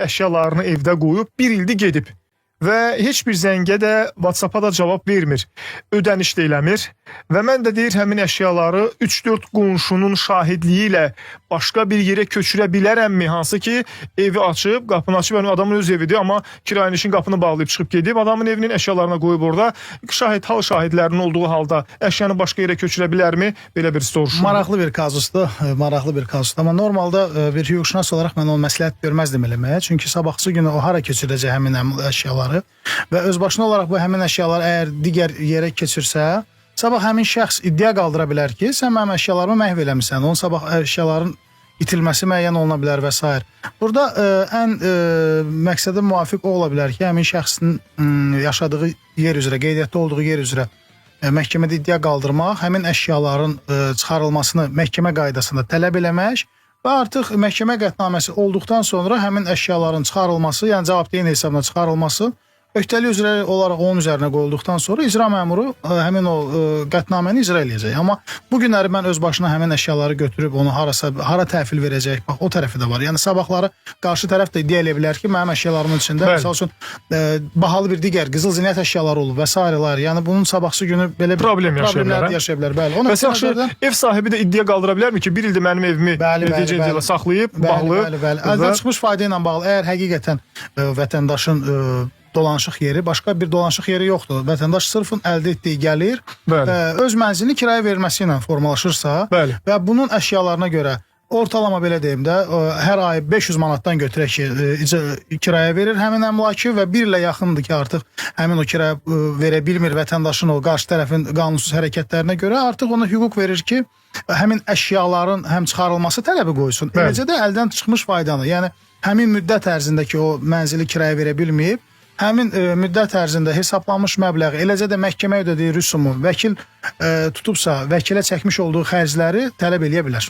əşyalarını evdə qoyub 1 ildir gedib və heç bir zəngə də WhatsApp-a da cavab vermir. Ödəniş də eləmir və mən də deyir həmin əşyaları 3-4 qonşunun şahidliyi ilə başqa bir yerə köçürə bilərəmmi? Hansı ki evi açıb, qapını açıb, yəni adamın öz evidir, amma kirayənişin qapını bağlayıb çıxıb gedib, adamın evinin əşyalarına qoyub orada. Hal şahidlərinin olduğu halda əşyanı başqa yerə köçürə bilərmi? Belə bir soruşum. Maraqlı bir kazusdur, maraqlı bir kazusdur. Amma normalda bir hüquqşünas olaraq mən onu məsləhət görməzdim eləməyə. Çünki sabahçı günü o hara keçirəcək həmin əşyaları və özbaşına olaraq bu həmin əşyalar əgər digər yerə keçirsə, sabah həmin şəxs iddia qaldıra bilər ki, sən mənim əşyalarımı məhv eləmisən, onun sabah əşyaların itilməsi müəyyən oluna bilər və s. Burada ən məqsədə müvafiq o ola bilər ki, həmin şəxsin yaşadığı yer üzrə, qeydiyyatda olduğu yer üzrə məhkəmədə iddia qaldırmaq, həmin əşyaların çıxarılmasını məhkəmə qaydasında tələb eləmək və artıq məhkəmə qətnaməsi olduqdan sonra həmin əşyaların çıxarılması, yəni cavabdehin hesabına çıxarılması öhdəlik üzrə olaraq onun üzərinə qoyulduqdan sonra icra məmuru həmin o qətnaməni icra eləyəcək. Amma bu günləri mən öz başına həmin əşyaları götürüb onu hara təhvil verəcək, bax o tərəfi də var. Yəni sabahları qarşı tərəf də iddia eləyə bilər ki, mənim əşyalarımın içində məsəl üçün bahalı bir digər qızıl zinət əşyaları olub və s. Yəni bunun sabahsı günü belə bir problemlər yaşaya bilər. Bəli. Bəs yaxşı, ev sahibi də iddia qaldıra bilərmi ki, bir ildir mənim evimi necə saxlayıb, bağlı? Bəli. Əldən çıxmış fayda ilə bağlı. Əgər həqiqətən vətəndaşın dolanışıq yeri, başqa bir dolanışıq yeri yoxdur. Vətəndaş sırfın əldə etdiyi gəlir, öz mənzilini kiraya verilməsi ilə formalaşırsa və bunun əşyalarına görə ortalama belə deyim də, hər ay 500 manatdan götürək ki, kiraya verir həmin əmlakı və bir ilə yaxındır ki, artıq həmin o kiraya verə bilmir vətəndaşın o qarşı tərəfin qanunsuz hərəkətlərinə görə artıq ona hüquq verir ki, həmin əşyaların həm çıxarılması tələbi qoysun, eləcə də əldən çıxmış faydanı, yəni həmin müddət ərzində ki, o mənzili kiraya verə bilməyib, həmin müddət ərzində hesablanmış məbləği, eləcə də məhkəmə ödədiyi rüsumu vəkil tutubsa, vəkilə çəkmiş olduğu xərcləri tələb eləyə bilər.